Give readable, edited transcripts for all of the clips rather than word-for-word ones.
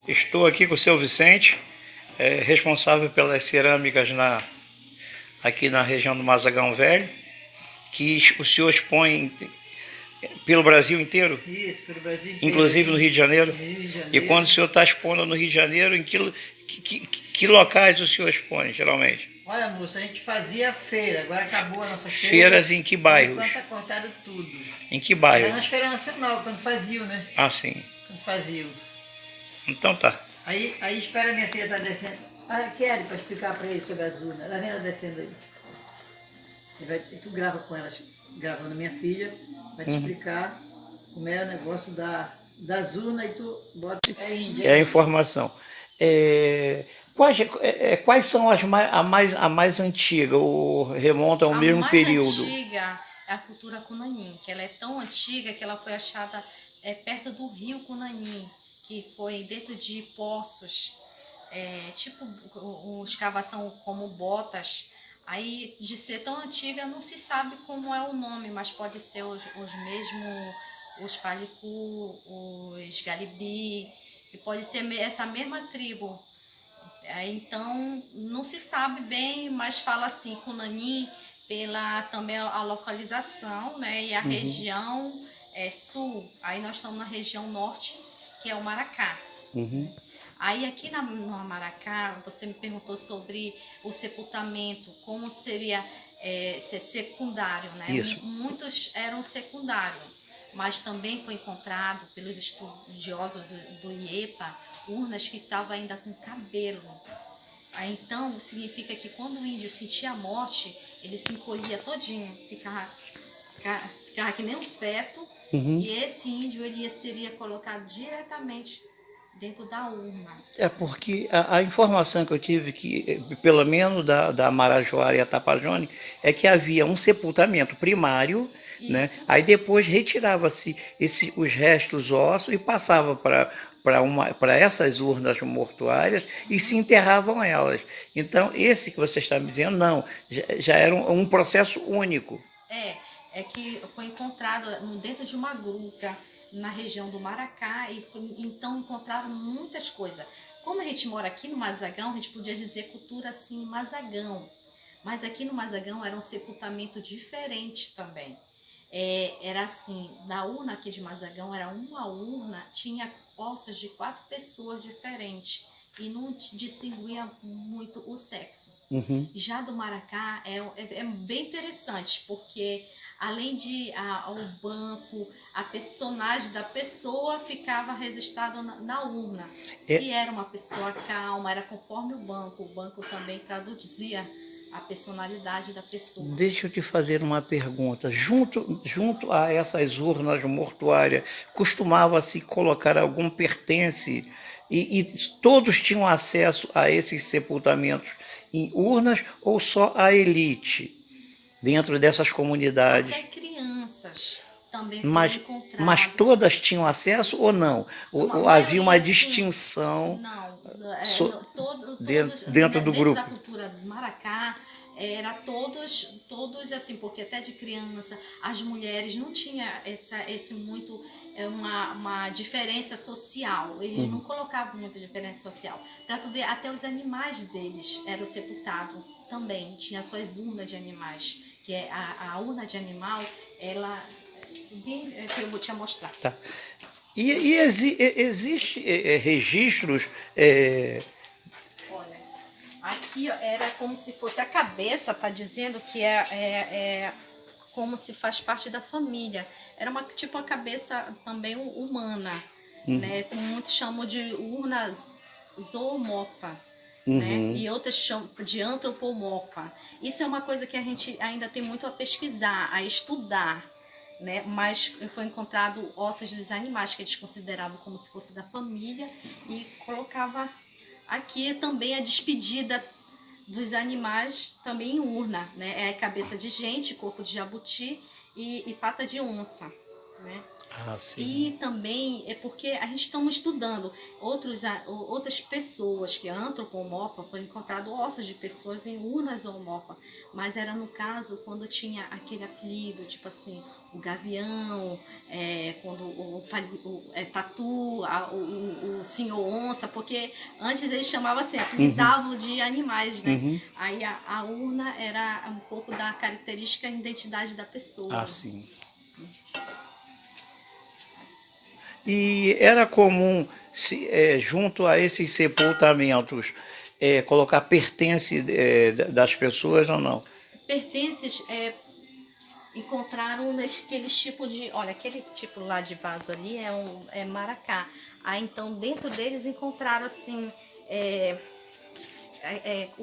Estou aqui com o seu Vicente, responsável pelas cerâmicas aqui na região do Mazagão Velho, que o senhor expõe pelo Brasil inteiro? Isso, pelo Brasil inteiro. Inclusive no Rio de Janeiro? Rio de Janeiro. E quando o senhor está expondo no Rio de Janeiro, em que locais o senhor expõe, geralmente? Olha, moça, a gente fazia feira, agora acabou a nossa feira. Feiras em que bairros? Enquanto está cortado tudo. Em que bairro? Era na Feira Nacional, quando faziam, né? Ah, sim. Quando faziam. Então tá. Aí espera minha filha estar descendo. Ah, Kelly, para explicar para ele sobre as urnas. Ela vem ela descendo aí. Tu grava com ela, gravando minha filha, vai te explicar como é o negócio das urnas e tu bota. É Índia. É a informação. Quais são a mais antiga, ou remonta ao mesmo período? A mais antiga é a cultura Cunani, que ela é tão antiga que ela foi achada perto do rio Cunani, que foi dentro de poços, tipo escavação como botas. Aí, de ser tão antiga, não se sabe como é o nome, mas pode ser os mesmos, os Palicu, os Galibi, e pode ser essa mesma tribo. Então, não se sabe bem, mas fala assim, Cunani, pela também a localização, né? E a região sul. Aí nós estamos na região norte, que é o Maracá. Aí aqui no Maracá, você me perguntou sobre o sepultamento, como seria ser secundário, né? Isso. Muitos eram secundários, mas também foi encontrado pelos estudiosos do IEPA urnas que estavam ainda com cabelo. Aí, então, significa que quando o índio sentia a morte, ele se encolhia todinho, ficava que nem um feto, e esse índio seria colocado diretamente dentro da urna. É porque a informação que eu tive, que pelo menos da Marajoara e a Tapajós, é que havia um sepultamento primário, né? Aí depois retirava-se os restos ósseos e passava para essas urnas mortuárias e se enterravam elas. Então, esse que você está me dizendo, não, já era um processo único. É que foi encontrado dentro de uma gruta na região do Maracá e então encontraram muitas coisas. Como a gente mora aqui no Mazagão, a gente podia dizer cultura assim, Mazagão. Mas aqui no Mazagão era um sepultamento diferente também. Era assim, na urna aqui de Mazagão, era uma urna, tinha ossos de 4 pessoas diferentes e não distinguia muito o sexo. Já do Maracá é bem interessante, porque além de o banco, a personagem da pessoa ficava registrado na urna. Se era uma pessoa calma, era conforme o banco também traduzia a personalidade da pessoa. Deixa eu te fazer uma pergunta. Junto a essas urnas mortuárias, costumava-se colocar algum pertence e todos tinham acesso a esses sepultamentos em urnas ou só a elite dentro dessas comunidades? Até crianças também Mas, foram encontradas. mas todas tinham acesso ou não? Ou havia uma distinção? Não, dentro do grupo? Da cultura do Maracá, era todos assim, porque até de criança, as mulheres não tinham uma diferença social, eles não colocavam muita diferença social. Para tu ver, até os animais deles eram sepultados também, tinha suas urnas de animais, que é a urna de animal, ela, que eu vou te mostrar. Tá. E existe registros... Olha, aqui era como se fosse a cabeça, tá dizendo que é como se faz parte da família. Era tipo uma cabeça também humana, né? Muitos chamam de urnas zoomorfa, né? E outras chamam de antropomorfa. Isso é uma coisa que a gente ainda tem muito a pesquisar, a estudar, né? Mas foi encontrado ossos dos animais que eles consideravam como se fosse da família e colocava aqui também a despedida dos animais também em urna, né? É a cabeça de gente, corpo de jabuti e pata de onça, né? Ah, sim. E também é porque a gente estamos estudando outras pessoas que antropomorfas, foi encontrado ossos de pessoas em urnas zoomorfas, mas era no caso quando tinha aquele apelido, tipo assim, o gavião, quando tatu, o senhor onça, porque antes eles chamavam assim, apelidavam de animais, né? Aí a urna era um pouco da característica e identidade da pessoa. Ah, sim. E era comum, junto a esses sepultamentos, colocar pertence das pessoas ou não? Pertences encontraram aqueles tipos de. Olha, aquele tipo lá de vaso ali é maracá. Aí então dentro deles encontraram assim.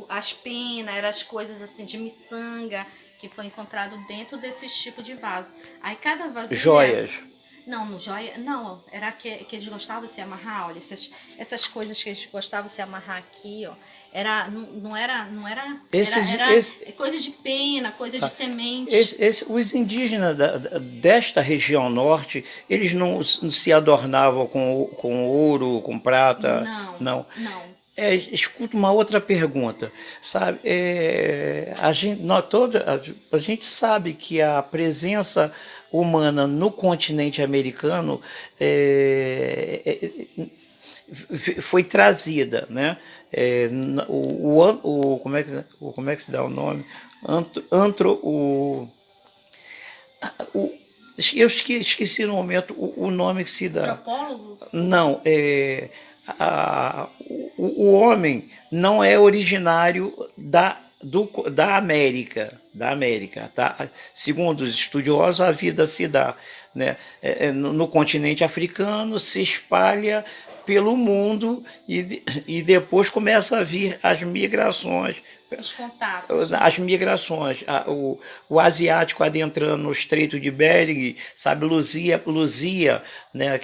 As penas, eram as coisas assim de miçanga que foi encontrado dentro desses tipos de vaso. Aí cada vasilha. Joias. Não, no joia. Não, era que eles gostavam de se amarrar, olha, essas coisas que eles gostavam de se amarrar aqui, ó. Não era. Era coisa de pena, coisa de semente. Os indígenas desta região norte, eles não se adornavam com ouro, com prata? Não. Escuta uma outra pergunta, sabe? A gente sabe que a presença humana no continente americano foi trazida, né? Como é que se dá o nome? Eu esqueci no momento o nome que se dá. Antropólogo? Não, o homem não é originário da América, tá? Segundo os estudiosos, a vida se dá, né? No continente africano, se espalha pelo mundo e depois começa a vir as migrações. Os contatos. As migrações, o asiático adentrando no Estreito de Bering, sabe, Luzia, né,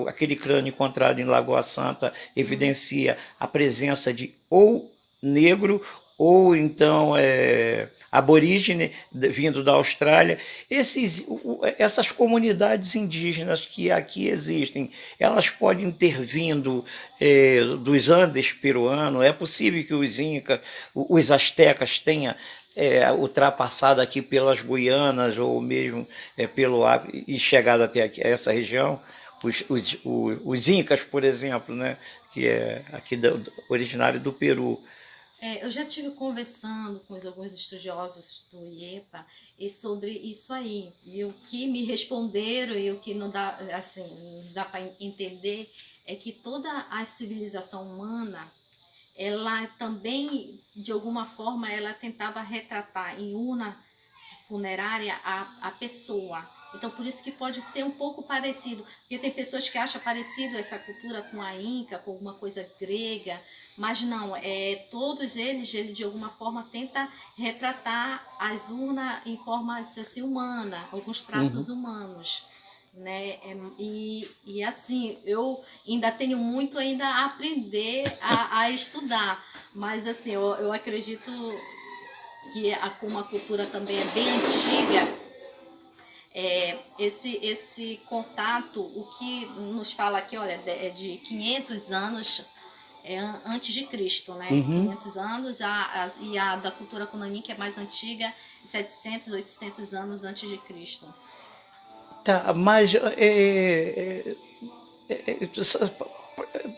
aquele crânio encontrado em Lagoa Santa evidencia a presença de ou negro ou então aborígene vindo da Austrália. Essas comunidades indígenas que aqui existem, elas podem ter vindo dos Andes peruanos. É possível que os incas, os astecas tenham ultrapassado aqui pelas Guianas ou mesmo pelo Acre e chegado até aqui, essa região. Os incas, por exemplo, né, que é aqui originário do Peru. Eu já estive conversando com alguns estudiosos do IEPA sobre isso aí. E o que me responderam e o que não dá, assim, não dá para entender é que toda a civilização humana, ela também, de alguma forma, ela tentava retratar em urna funerária a pessoa. Então, por isso que pode ser um pouco parecido. Porque tem pessoas que acham parecido essa cultura com a Inca, com alguma coisa grega, mas não, todos eles de alguma forma tentam retratar as urnas em forma assim, humana, alguns traços humanos, né? E assim, eu ainda tenho muito ainda a aprender a estudar, mas assim, eu acredito que como a cultura também é bem antiga, esse contato, o que nos fala aqui, olha, é de 500 anos antes de Cristo, né? 500 anos, e a da cultura Cunani, que é mais antiga, 700, 800 anos antes de Cristo. Tá, mas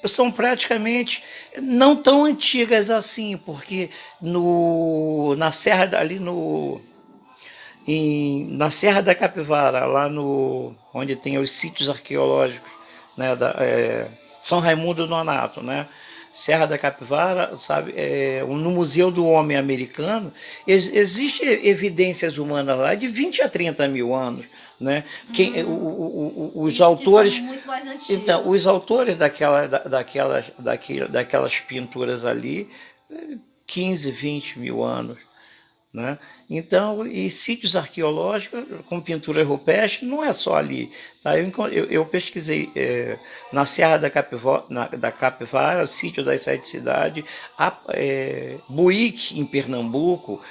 são praticamente não tão antigas assim, porque na Serra ali na Serra da Capivara, lá onde tem os sítios arqueológicos, né, São Raimundo Nonato, né? Serra da Capivara, sabe, no Museu do Homem Americano, existem evidências humanas lá de 20 a 30 mil anos. Né? Os autores, então, os autores daquelas pinturas ali, 15, 20 mil anos. Né? Então, e sítios arqueológicos com pintura rupestre não é só ali. Tá? Eu pesquisei na Serra da Capivara, o sítio das Sete Cidades, Buíque, em Pernambuco,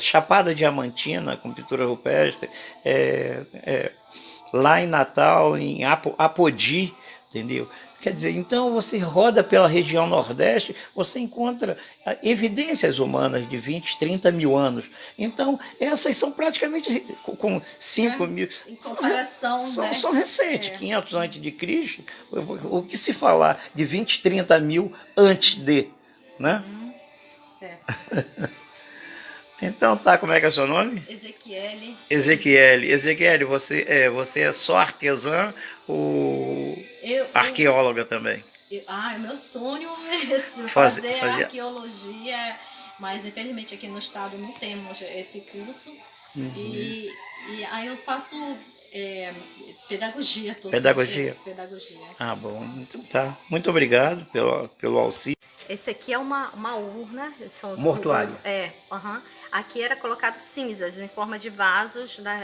Chapada Diamantina, com pintura rupestre, lá em Natal, em Apodi, entendeu? Quer dizer, então você roda pela região Nordeste, você encontra evidências humanas de 20, 30 mil anos. Então, essas são praticamente com 5 mil. Em comparação, né? São recentes, 500 antes de Cristo. O que se falar de 20, 30 mil antes de, né? Certo. Então tá, como é que é o seu nome? Ezequiele. Ezequiele, você é só artesã ou arqueóloga também? É meu sonho esse, Fazer- arqueologia, mas infelizmente aqui no estado não temos esse curso. E aí eu faço pedagogia toda. Pedagogia? Pedagogia. Ah, bom. Então tá. Muito obrigado pelo auxílio. Esse aqui é uma urna. Mortuário. Aqui era colocado cinzas em forma de vasos da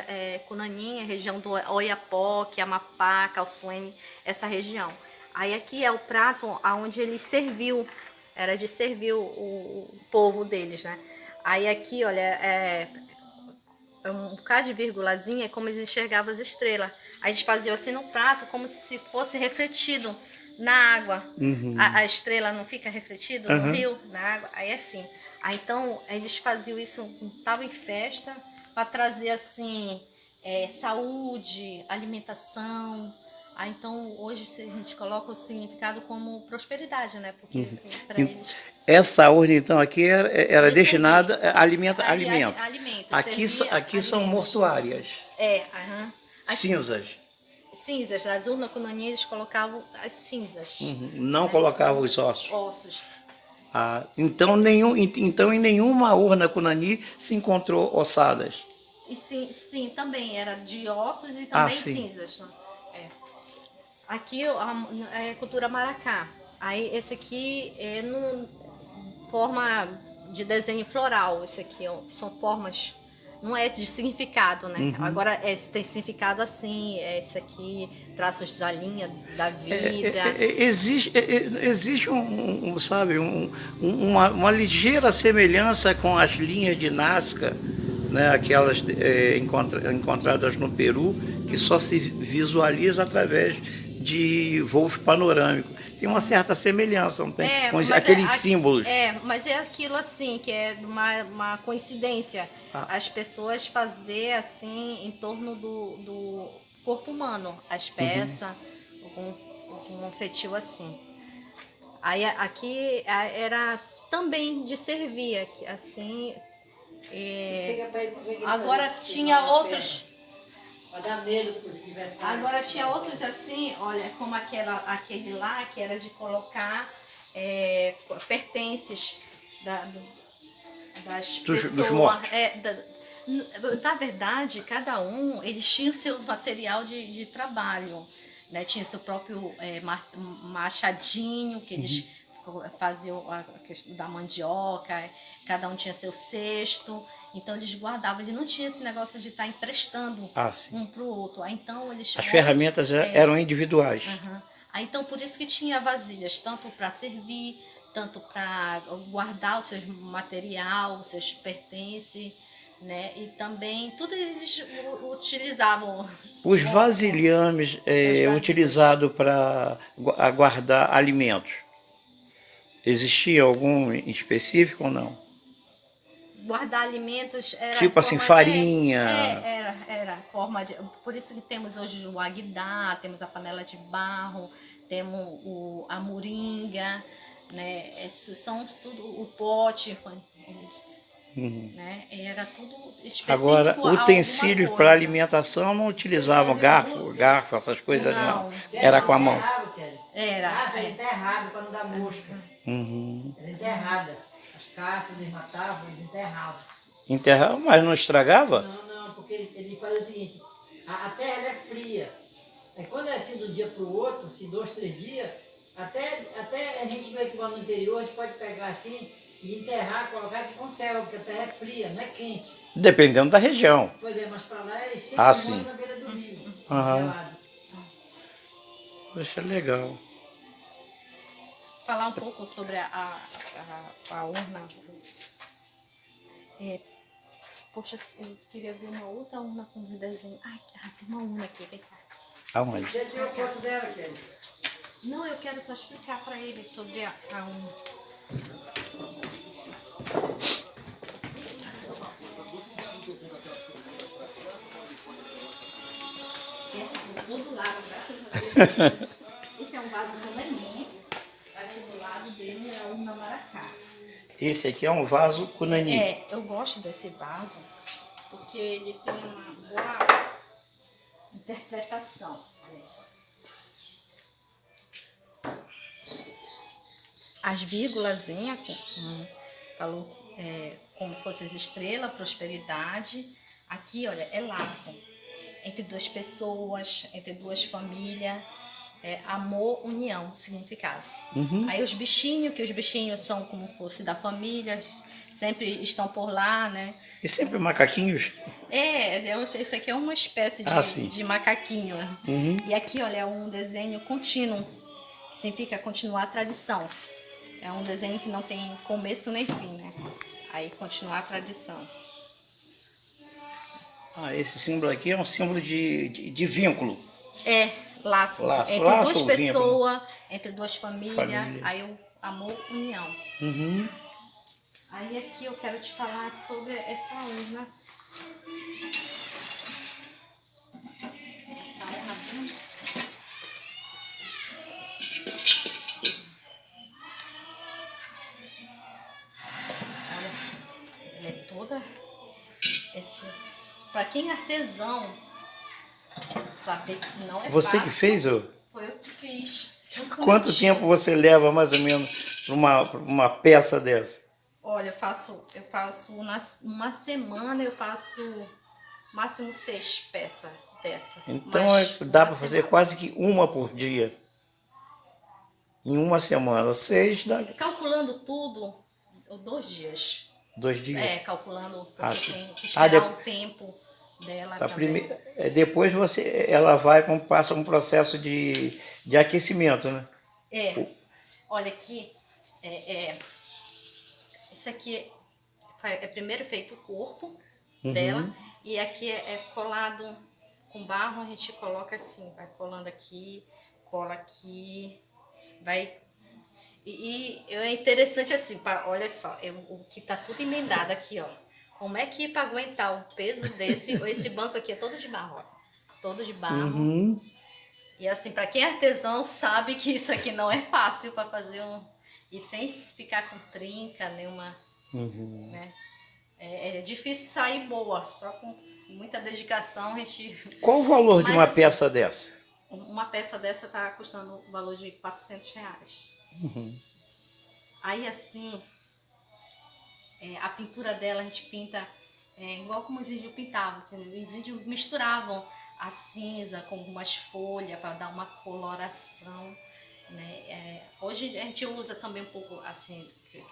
Cunaninha, região do Oiapoque, Amapá, Calçuene, essa região. Aí aqui é o prato onde ele serviu, era de servir o povo deles, né? Aí aqui, olha, um bocado de vírgulazinha é como eles enxergavam as estrelas. A gente fazia assim no prato, como se fosse refletido na água. A estrela não fica refletida no rio, na água. Aí assim. Aí então eles faziam isso, estavam em festa, para trazer assim saúde, alimentação. Aí então hoje a gente coloca o significado como prosperidade, né? Porque para eles. Essa urna, então, aqui era De destinada servir. a alimento. Alimentos. Aqui, aqui são alimentos. mortuárias. Cinzas. Cinzas, nas urnas Cunaninha eles colocavam as cinzas. Não colocavam os ossos. Ossos. Ah, então, em nenhuma urna Cunani se encontrou ossadas. E sim, também era de ossos e também sim. cinzas. Aqui é cultura maracá. Aí esse aqui é no forma de desenho floral. Esse aqui são formas, não é de significado, né? Agora tem significado assim, esse aqui, traços da linha da vida. Existe sabe, uma ligeira semelhança com as linhas de Nazca, né, aquelas encontradas no Peru, que só se visualiza através de voos panorâmicos. Tem uma certa semelhança, não tem? Com aqueles símbolos. Mas é aquilo assim, que é uma coincidência. As pessoas fazer assim em torno do corpo humano, as peças, um feitio assim. Aí aqui era também de servir, assim. Agora tinha outros. Para dar medo para os adversários. Agora tinha outros assim, olha, como aquele lá, que era de colocar pertences das pessoas. Dos mortos. Na verdade, cada um, eles tinham seu material de trabalho, né? Tinha seu próprio machadinho, que eles faziam a questão da mandioca, cada um tinha seu cesto. Então eles guardavam, ele não tinha esse negócio de estar emprestando um para o outro. Aí, então, as ferramentas eram individuais. Aí, então por isso que tinha vasilhas, tanto para servir, tanto para guardar o seu material, os seus pertences, né? E também tudo eles utilizavam. Os vasilhames utilizados para guardar alimentos, existia algum específico ou não? Guardar alimentos era tipo assim, farinha. Era forma de. Por isso que temos hoje o aguidá, temos a panela de barro, temos a moringa, né? Esses são tudo, o pote, né? Era tudo específico. Agora, utensílios para alimentação não utilizavam garfo, essas coisas não. Era com a mão. Era enterrado para não dar mosca. Era enterrada. Caças, eles matavam, eles enterravam. Enterravam, mas não estragava? Não, porque ele fazia o seguinte, a terra ela é fria. Aí quando é assim do dia para o outro, assim, 2, 3 dias, até a gente vê que lá no interior, a gente pode pegar assim e enterrar, colocar de conserva, porque a terra é fria, não é quente. Dependendo da região. Pois é, mas para lá é sempre sim. na beira do rio, gelado. Poxa, legal. Falar um pouco sobre a urna. Poxa, eu queria ver uma outra urna com desenho. Ai, tem uma urna aqui, vem cá. Aonde? Já tirou foto dela, Kelly? Não, eu quero só explicar para ele sobre a Esse por todo lado, graças a Deus. Esse é um vaso romaninho. Aqui do lado dele é o namaracá. Esse aqui é um vaso cunani. É, eu gosto desse vaso porque ele tem uma boa interpretação. Olha só. As vírgulazinhas, falou como fosse as estrelas, prosperidade. Aqui, olha, é laço. Entre duas pessoas, entre duas famílias. Amor, união, significado. Aí os bichinhos, que os bichinhos são como fosse da família, sempre estão por lá, né? E sempre macaquinhos? Isso aqui é uma espécie de macaquinho. E aqui, olha, é um desenho contínuo, que significa continuar a tradição. É um desenho que não tem começo nem fim, né? Aí continuar a tradição. Esse símbolo aqui é um símbolo de vínculo. Laço. Entre Laço duas ou vínculo? pessoas, entre duas famílias. Aí o amor, união. Aí aqui eu quero te falar sobre essa urna. Essa urna bem... Olha, ela é toda... Para quem é artesão, saber que não é Você fácil. que fez, ô? Foi eu que fiz. junto com Quanto meu tio. tempo você leva, mais ou menos, para uma peça dessa? Olha, eu faço uma semana, eu faço máximo 6 peças dessa. Então Mas dá uma para fazer semana. quase que uma por dia. Em uma semana. 6 dá Calculando tudo, 2 dias. 2 dias. Calculando, porque sim. tem que esperar depois- o tempo dela Tá, também. depois ela passa um processo de aquecimento, né? Olha aqui, isso aqui é primeiro feito o corpo dela, e aqui é colado com barro, a gente coloca assim, vai colando aqui, cola aqui, vai... E é interessante assim, olha só, o que tá tudo emendado aqui, ó. Como é que para aguentar o peso desse, esse banco aqui é todo de barro, ó. Todo de barro. E assim, para quem é artesão sabe que isso aqui não é fácil para fazer e sem ficar com trinca, nenhuma, né? É difícil sair boa, só com muita dedicação a gente... Qual o valor de Mas, uma assim, peça dessa? Uma peça dessa tá custando o valor de R$400. Aí assim, a pintura dela a gente pinta igual como os índios pintavam, que os índios misturavam a cinza com algumas folhas para dar uma coloração, né? Hoje a gente usa também um pouco assim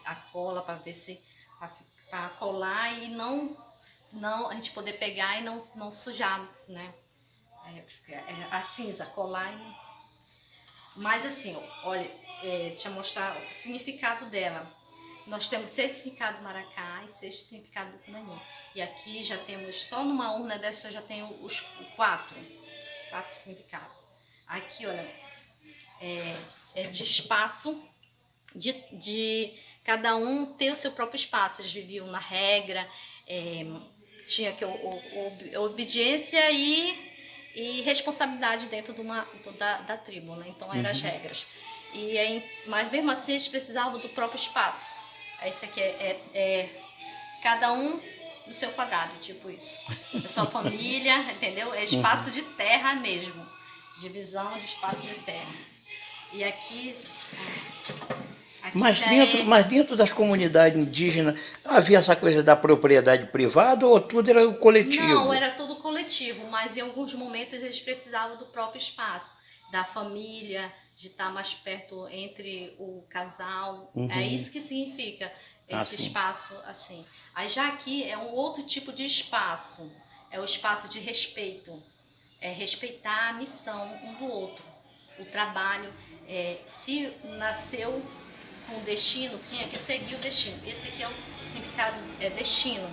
a cola para ver se para colar e não a gente poder pegar e não sujar, né? A cinza colar mas assim, olha, deixa eu mostrar o significado dela. Nós temos 6 significados do maracá e 6 significados do cunani. E aqui já temos, só numa urna dessa já tem os 4 significados. Aqui, olha, é de espaço, de cada um ter o seu próprio espaço. Eles viviam na regra, tinha que obediência e responsabilidade dentro da tribo, né? Então eram as regras. E aí, mas mesmo assim eles precisavam do próprio espaço. Esse aqui é cada um do seu quadrado, tipo isso. É sua família, entendeu? É espaço de terra mesmo. Divisão de espaço de terra. E aqui Mas dentro das comunidades indígenas havia essa coisa da propriedade privada ou tudo era coletivo? Não, era tudo coletivo, mas em alguns momentos eles precisavam do próprio espaço, da família, de estar mais perto entre o casal. É isso que significa esse espaço assim. Aí já aqui é um outro tipo de espaço, é o espaço de respeito, é respeitar a missão um do outro, o trabalho. Se nasceu com destino, tinha que seguir o destino. Esse aqui é o significado, destino.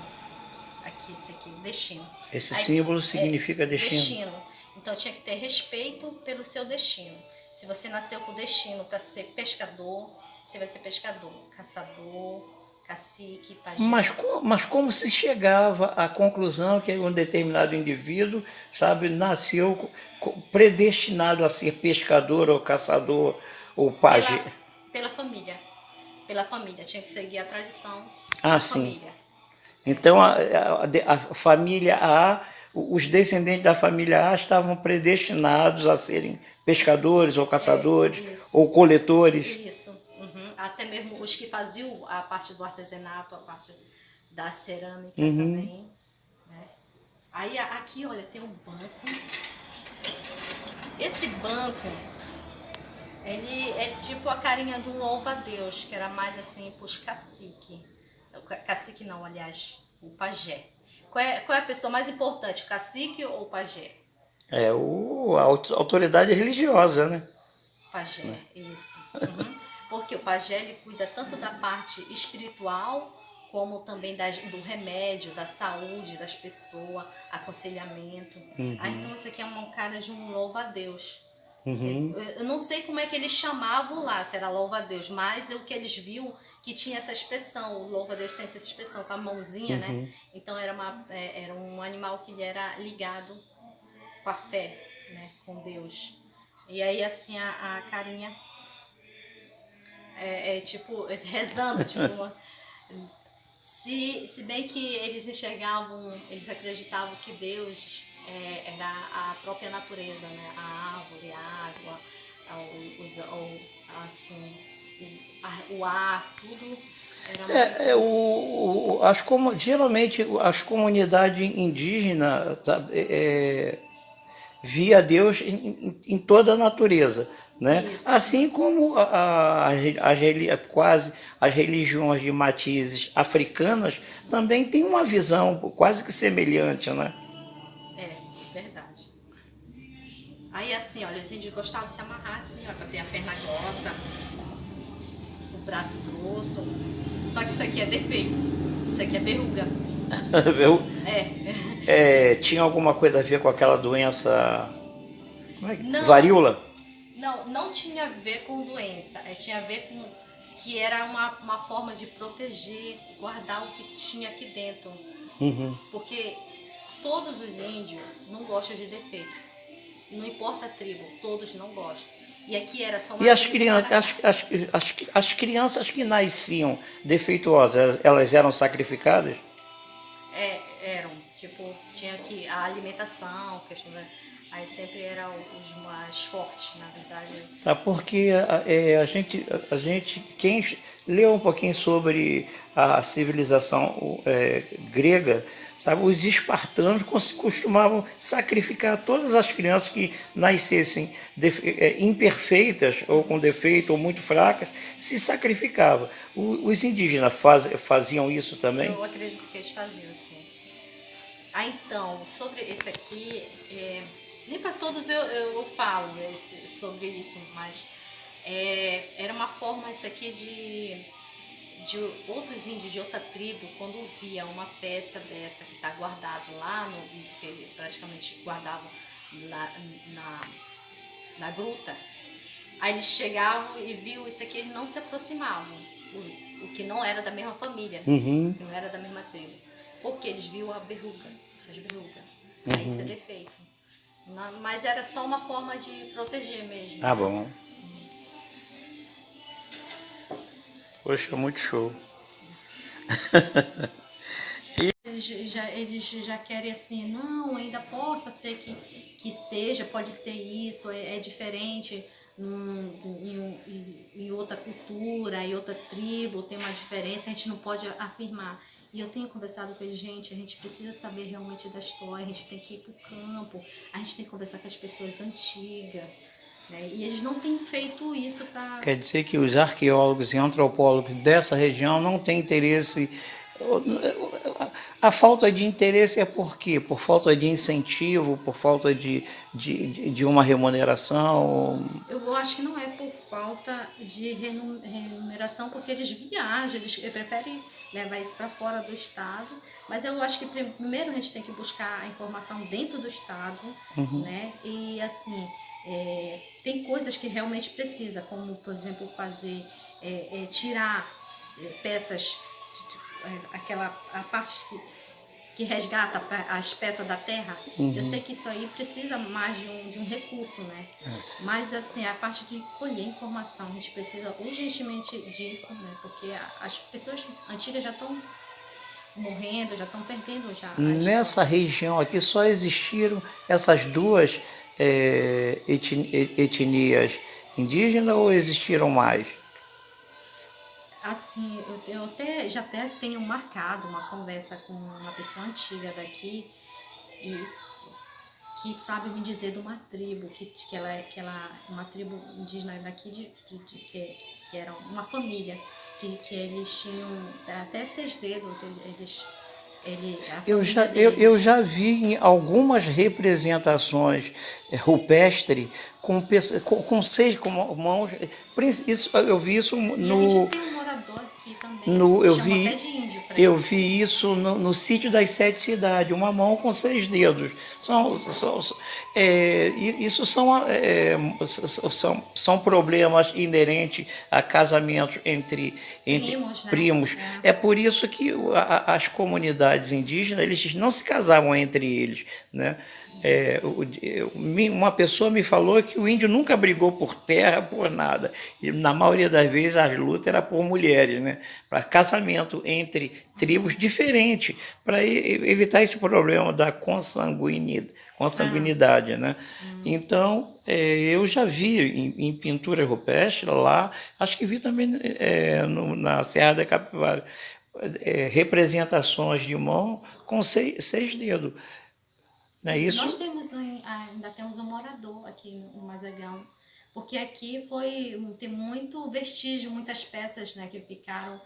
Aqui, esse aqui, destino. Esse símbolo significa destino. Destino. Então tinha que ter respeito pelo seu destino. Se você nasceu com o destino para ser pescador, você vai ser pescador, caçador, cacique, pajé. Mas como se chegava à conclusão que um determinado indivíduo, sabe, nasceu predestinado a ser pescador ou caçador ou pajé? Pela família. Pela família. Tinha que seguir a tradição Ah, da sim. família. Então a família A, os descendentes da família A estavam predestinados a serem pescadores ou caçadores ou coletores. Isso. Uhum. Até mesmo os que faziam a parte do artesanato, a parte da cerâmica também. Né? Aí aqui, olha, tem um banco. Esse banco, ele é tipo a carinha do louva-a-Deus, que era mais assim pros cacique. Cacique não, aliás, o pajé. Qual é a pessoa mais importante, o cacique ou o pajé? É a autoridade religiosa, né? Pajé, isso. Uhum. Porque o pajé ele cuida tanto da parte espiritual, como também do remédio, da saúde das pessoas, aconselhamento. Então isso aqui é uma cara de um louva-a-Deus. Eu não sei como é que eles chamavam lá, se era louva-a-Deus, mas o que eles viam que tinha essa expressão, o louva-a-Deus tem essa expressão com a mãozinha, né? Então era um animal que ele era ligado com a fé, né? Com Deus. E aí assim a carinha tipo rezando, tipo se bem que eles enxergavam, eles acreditavam que Deus era a própria natureza, né? A árvore, a água, o ar, tudo era Geralmente as comunidades indígenas, sabe, via Deus em toda a natureza, né? Isso. Assim como quase as religiões de matizes africanas também têm uma visão quase que semelhante, né? Verdade. Aí assim, olha, os índios gostavam de se amarrar assim, ó, pra ter a perna grossa, o braço grosso. Só que isso aqui é defeito. Isso aqui é verruga. Tinha alguma coisa a ver com aquela doença Não, varíola? não tinha a ver com doença. Tinha a ver com que era uma forma de proteger, guardar o que tinha aqui dentro. Porque todos os índios não gostam de defeito. Não importa a tribo, todos não gostam. E aqui era só uma E as crianças que nasciam defeituosas, elas eram sacrificadas? Eram, tipo, tinha que a alimentação, questão, aí sempre eram os mais fortes, na verdade. Tá, porque a gente, quem leu um pouquinho sobre a civilização grega, sabe, os espartanos costumavam sacrificar todas as crianças que nascessem imperfeitas, ou com defeito, ou muito fracas, se sacrificavam. Os indígenas faziam isso também? Eu acredito que eles faziam, sim. Então, sobre esse aqui, nem para todos eu falo sobre isso, mas era uma forma isso aqui de outros índios de outra tribo, quando via uma peça dessa que está guardado lá, que praticamente guardavam na gruta, aí eles chegavam e viam isso aqui, eles não se aproximavam, o que não era da mesma família, que não era da mesma tribo, porque eles viam a verruga, essas verrugas, aí isso é defeito. Mas era só uma forma de proteger mesmo. Ah, bom. Poxa, muito show. Eles já querem assim, não, ainda possa ser que seja, pode ser isso, é diferente em outra cultura, em outra tribo, tem uma diferença, a gente não pode afirmar. E eu tenho conversado com eles, gente, a gente precisa saber realmente da história, a gente tem que ir para o campo, a gente tem que conversar com as pessoas antigas, né? E eles não têm feito isso para... Quer dizer que os arqueólogos e antropólogos dessa região não têm interesse. A falta de interesse é por quê? Por falta de incentivo, por falta de uma remuneração? Eu acho que não é por falta de remuneração, porque eles viajam, eles preferem levar isso para fora do estado. Mas eu acho que primeiro a gente tem que buscar a informação dentro do estado, né? E assim, tem coisas que realmente precisa, como por exemplo fazer, tirar peças, a parte que resgata as peças da terra. Eu sei que isso aí precisa mais de um recurso, né? Mas assim, a parte de colher informação, a gente precisa urgentemente disso, né? Porque as pessoas antigas já estão morrendo, já estão perdendo já. Nessa região aqui só existiram essas duas etnias indígenas ou existiram mais? Assim, eu já tenho marcado uma conversa com uma pessoa antiga daqui e que sabe me dizer de uma tribo, que ela é uma tribo indígena daqui, que era uma família, que eles tinham até 6 dedos, Eu já vi em algumas representações rupestres com 6 mãos. Isso, eu vi isso E a no. gente tem um morador aqui também, No, que eu chama vi, até de índio pra eu ele. vi isso no sítio das 7 cidades, uma mão com 6 dedos. Isso são problemas inerentes a casamentos entre Primos, né? primos. É por isso que as comunidades indígenas eles não se casavam entre eles, né? Uma pessoa me falou que o índio nunca brigou por terra, por nada. E, na maioria das vezes as lutas eram por mulheres, né? Para casamento entre tribos diferentes, para evitar esse problema da consanguinidade, né? Então, eu já vi em pinturas rupestres lá, acho que vi também na Serra da Capivara, representações de mão com 6 dedos. Não é isso? Nós ainda temos um morador aqui no Mazagão, porque aqui tem muito vestígio, muitas peças, né, que ficaram,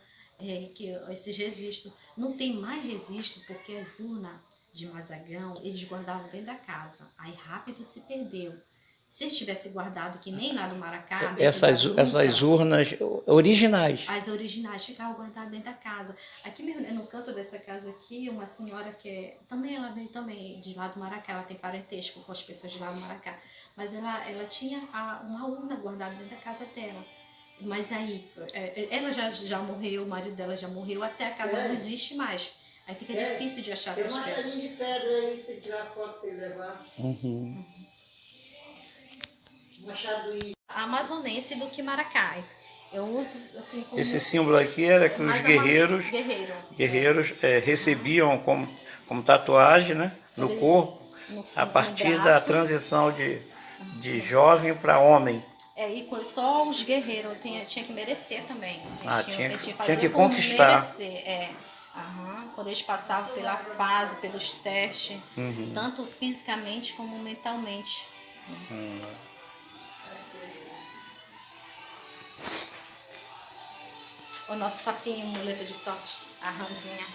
esses registros. Não tem mais registro porque as urnas de Mazagão, eles guardavam dentro da casa, aí rápido se perdeu. Se eles tivessem guardado que nem lá do Maracá, Essas urnas originais. as originais ficavam guardadas dentro da casa. Aqui mesmo, no canto dessa casa aqui, uma senhora também ela veio também de lá do Maracá, ela tem parentesco com as pessoas de lá do Maracá, mas ela tinha uma urna guardada dentro da casa dela. Mas aí, ela já morreu, o marido dela já morreu, até a casa não existe mais. Aí fica difícil de achar essas peças. Tem uma de pedra aí, tem que tirar foto para ele levar. Machado A amazonense do que Maracai. Eu uso assim como Esse símbolo aqui era que os mais guerreiros recebiam como tatuagem, né, no corpo, a partir da transição de jovem para homem. E só os guerreiros tinha que merecer também. Tinha que conquistar. Merecer, quando eles passavam pela fase, pelos testes, tanto fisicamente como mentalmente. O nosso sapinho, muleta de sorte, a rãzinha.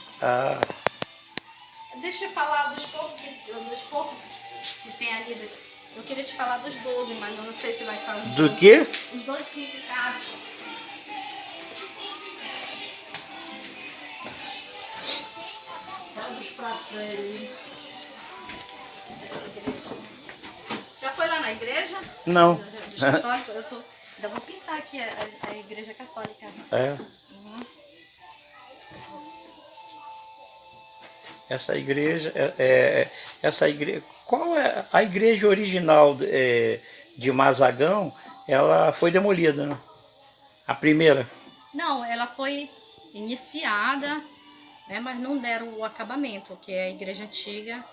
Deixa eu falar dos poucos que tem ali. Eu queria te falar dos 12, mas eu não sei se vai falar. Do quê? Os 12 significados. Dá uns pratos para ele. Já foi lá na igreja? Não. Ainda vou pintar aqui a igreja católica. Essa igreja, qual é a igreja original de Mazagão? Ela foi demolida, né? A primeira. Não, ela foi iniciada, né, mas não deram o acabamento, que é a igreja antiga.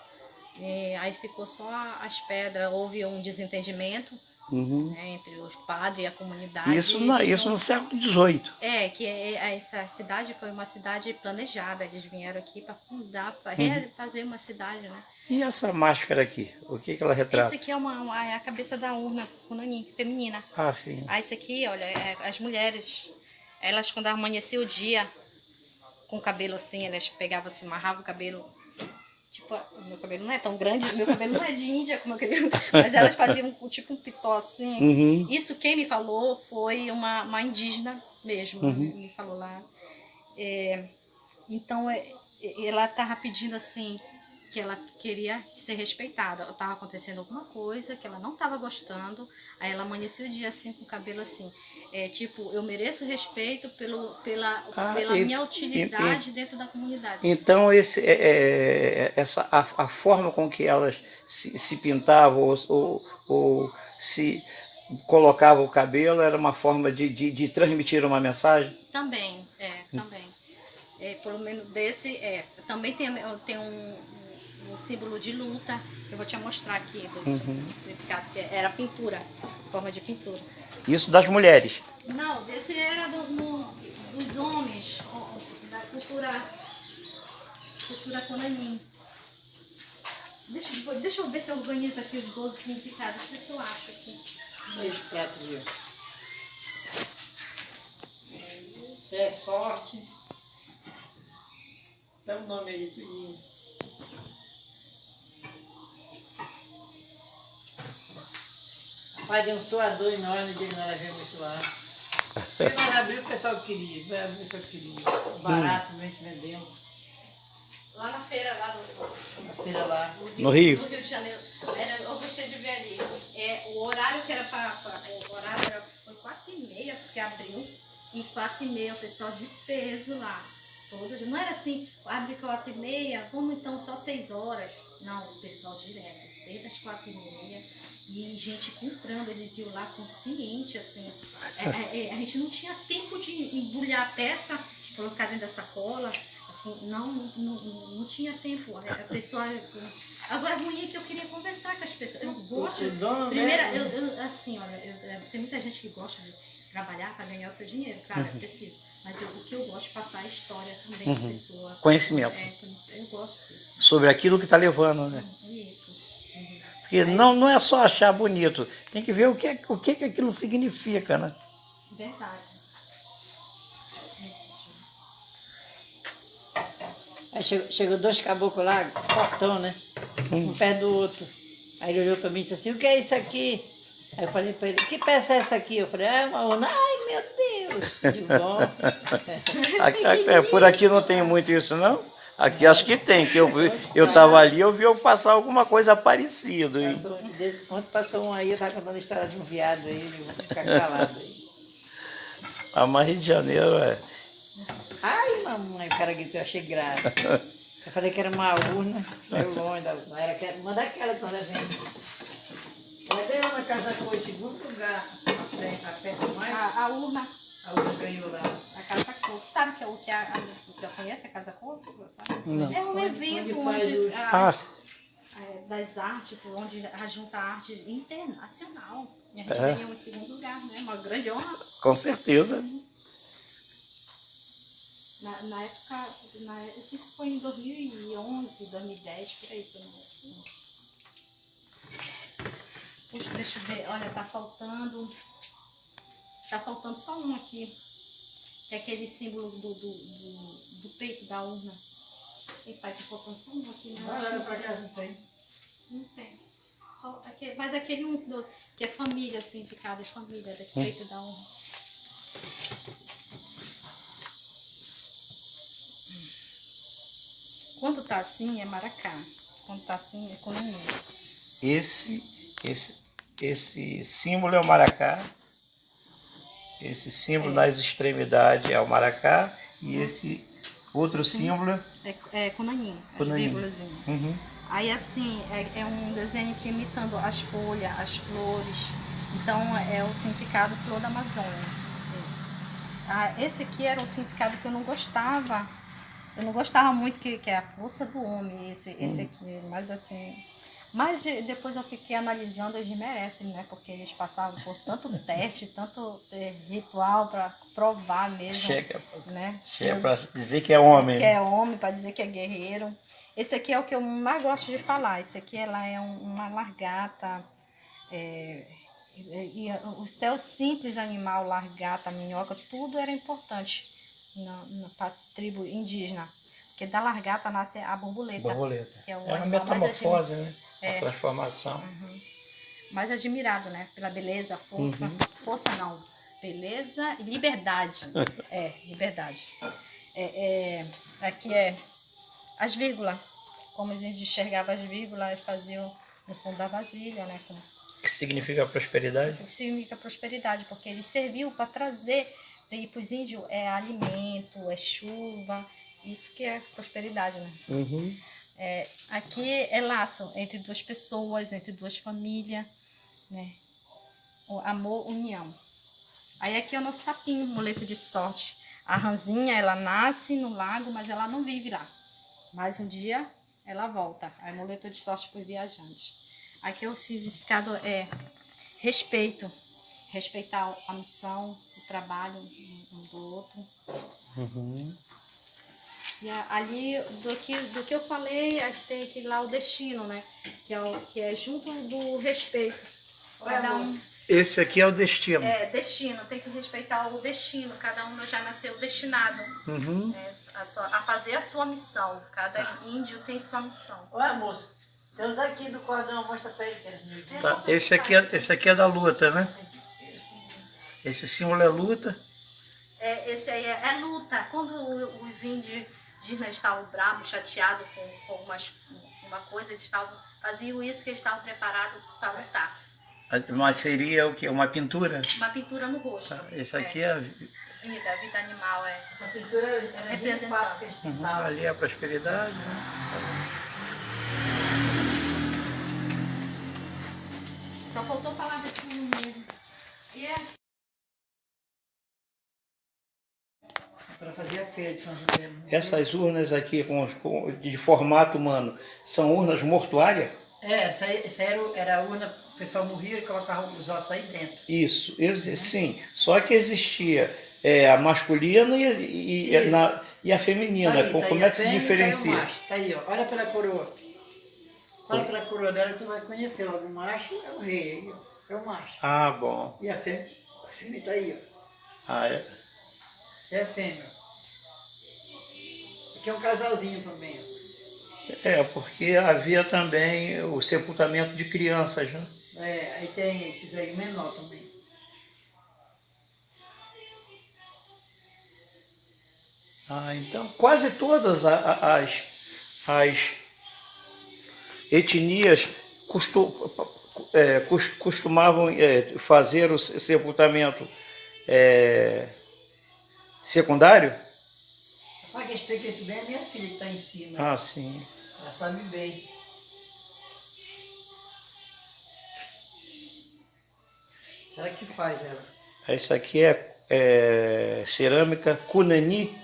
Aí ficou só as pedras, houve um desentendimento entre os padres e a comunidade. Isso no século XVIII. Que essa cidade foi uma cidade planejada, eles vieram aqui para fundar, para fazer uma cidade, né? E essa máscara aqui, o que ela retrata? Essa aqui é a cabeça da urna Cunani, feminina. Sim. Esse aqui, olha, as mulheres, elas quando amanhecia o dia, com o cabelo assim, elas pegavam, se amarravam o cabelo tipo, o meu cabelo não é tão grande, meu cabelo não é de Índia como eu queria, mas elas faziam tipo um pitó assim. Uhum. Isso quem me falou foi uma indígena mesmo, me falou lá. Então, ela estava pedindo assim, que ela queria ser respeitada. Estava acontecendo alguma coisa que ela não estava gostando, aí ela amanheceu o dia assim, com o cabelo assim. Tipo, eu mereço respeito pela minha utilidade dentro da comunidade. Então, a forma com que elas se pintavam ou se colocavam o cabelo era uma forma de transmitir uma mensagem? Também, também. Pelo menos desse, também tem um símbolo de luta, que eu vou te mostrar aqui, do significado, que era pintura, forma de pintura. Isso das mulheres. Não, desse era dos homens, da cultura Conanim. Deixa eu ver se eu organizo aqui os 12 significados, deixa eu ver se eu acho aqui. Dois pratos, viu? Isso é sorte. Dá o nome aí, tudinho. Rapaz, deu um suador enorme de nós vemos isso lá. Porque nós abrimos o pessoal que queria, vai abrir o pessoal que queria. Barato, a gente vendendo. Lá na feira, Na feira lá. No Rio? No Rio de Janeiro. Eu gostei de ver ali. O horário que era foi 4h30 porque abriu. E 4h30 o pessoal de peso lá. Não era assim, abre 4h30, vamos então só 6 horas. Não, o pessoal direto, desde as 4h30. E gente comprando, eles iam lá consciente, assim. A gente não tinha tempo de embrulhar a peça, colocar dentro da sacola. Assim, não tinha tempo. A pessoa. Agora, ruim é que eu queria conversar com as pessoas. Eu gosto. Primeiro, assim, olha, tem muita gente que gosta de trabalhar para ganhar o seu dinheiro, claro, é preciso. Mas o que eu gosto de passar é a história também da pessoa. Conhecimento. Eu gosto disso. Sobre aquilo que está levando, né? Isso. Porque não é só achar bonito, tem que ver o que aquilo significa, né? Verdade. Aí chegou dois caboclos lá, fortão, né? Um perto do outro. Aí ele olhou pra mim e disse assim, o que é isso aqui? Aí eu falei pra ele, que peça é essa aqui? Eu falei, uma urna. Ai, meu Deus! De bom. Por aqui não tem muito isso, não? Aqui acho que tem, que eu estava ali, eu vi passar alguma coisa parecida. Ontem passou um aí, eu estava contando a história de um viado aí, eu vou ficar calado aí. Mas Rio de Janeiro Ai, mamãe, o cara gritou, eu achei graça. Eu falei que era uma urna, saiu longe da urna. Era uma daquela quando a gente. Ela ganhou na Casa Cor, em segundo lugar, a peça mais. A urna. A urna ganhou lá. A Casa Cor. Sabe o que eu conheço a Casa Cor? Não. É um evento onde das artes, onde junta a arte internacional. E a gente ganhou em segundo lugar, né? Uma grande honra. Com certeza. Na época, isso foi em 2011, 2010, por aí. Puxa, deixa eu ver. Olha, tá faltando só um aqui. Que é aquele símbolo do peito da urna. Eita, tá faltando só um aqui. Olha pra casa, não tem. Não tem. Só aquele, mas aquele um que é família, assim, de cada família, do peito da urna. Quando tá assim é maracá. Quando tá assim é Conani. Esse símbolo é o maracá. Esse símbolo nas extremidades é o maracá. E esse outro símbolo é Conani. Conani. Uhum. Aí assim, é um desenho que imitando as folhas, as flores. Então é o significado flor da Amazônia. Esse aqui era um significado que eu não gostava. Eu não gostava muito, que é a força do homem, esse aqui, mas assim... Mas depois eu fiquei analisando, eles merecem, né? Porque eles passavam por tanto teste, tanto ritual para provar mesmo. Chega para dizer que é homem. Que é homem, para dizer que é guerreiro. Esse aqui é o que eu mais gosto de falar. Esse aqui ela é uma largata. E até o simples animal, largata, minhoca, tudo era importante para a tribo indígena. Porque da largata nasce a borboleta. Borboleta. Que é o É uma animal metamorfose, né? É. A transformação. mais admirado, né? Pela beleza, força. Força não. Beleza e liberdade. Liberdade. Aqui é as vírgulas. Como a gente enxergava as vírgulas, eles faziam no fundo da vasilha, né? Que significa prosperidade? Que significa prosperidade, porque ele serviu para trazer para os índios alimento, chuva. Isso que é prosperidade, né? Aqui é laço entre duas pessoas, entre duas famílias, né? O amor, união. Aí aqui é o nosso sapinho, amuleto de sorte. A ranzinha, ela nasce no lago, mas ela não vive lá. Mas um dia ela volta. É amuleto de sorte para os viajantes. Aqui o significado é respeito. Respeitar a missão, o trabalho um do outro. E ali, do que eu falei, tem aqui lá o destino, né? Que é junto do respeito. Cada um... Esse aqui é o destino. Destino. Tem que respeitar o destino. Cada um já nasceu destinado a fazer a sua missão. Cada índio tem sua missão. Olha, moço, tem uns aqui do cordão, mostra pra ele. Tá. Esse aqui é da luta, né? Esse símbolo é luta. Esse aí é luta. Quando os indígenas estavam bravos, chateados com uma coisa, eles faziam isso que eles estavam preparados para lutar. Mas seria o quê? Uma pintura? Uma pintura no rosto. Tá. Esse aqui é... Vida animal. Essa pintura é representando. Ali é a prosperidade, né? Só faltou falar desse número. Para fazer a feira de São José. Essas urnas aqui de formato humano são urnas mortuárias? Essa era a urna, o pessoal morria e colocava os ossos aí dentro. Isso, sim. Só que existia a masculina e a feminina. Tá aí, Como é que se diferencia? Tá aí, ó. Olha pela coroa. Olha pela coroa dela, tu vai conhecer logo. O macho é o rei, aí, ó. Esse é o macho. Ah, bom. E a fêmea tá aí, ó. Ah, é? Essa é a fêmea. Aqui é um casalzinho também, ó. Porque havia também o sepultamento de crianças, né? Aí tem esses aí menor também. Então quase todas as etnias costumavam fazer o sepultamento secundário? Para que explique isso bem, é minha filha que está em cima. Ah, sim. Ela sabe bem. Será que faz ela? Essa aqui é cerâmica Cunani.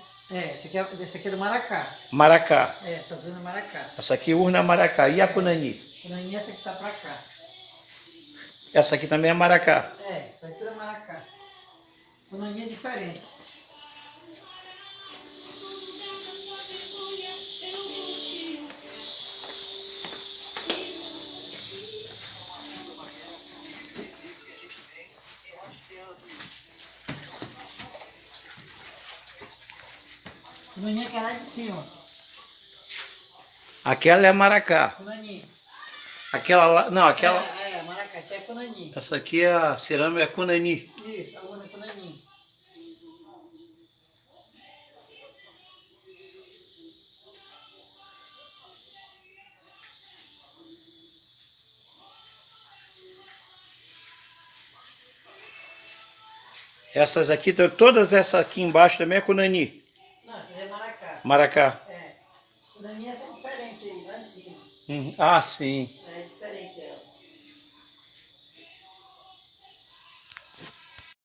Esse aqui é do Maracá. Maracá. Essa zona é Maracá. Essa aqui é urna Maracá. E a Cunani? Cunani é essa que está para cá. Essa aqui também é Maracá. Essa aqui é Maracá. Cunani é diferente. Cunani é aquela de cima. Aquela é Maracá. Cunani. Aquela lá... Não, aquela... Maracá. Essa é Cunani. Essa aqui é a cerâmica Cunani. Isso, a urna Cunani. Essas aqui, todas essas aqui embaixo também é Cunani. Não, essa é Maracá. Maracá. Cunani essa é diferente aí, lá em cima. Ah, sim.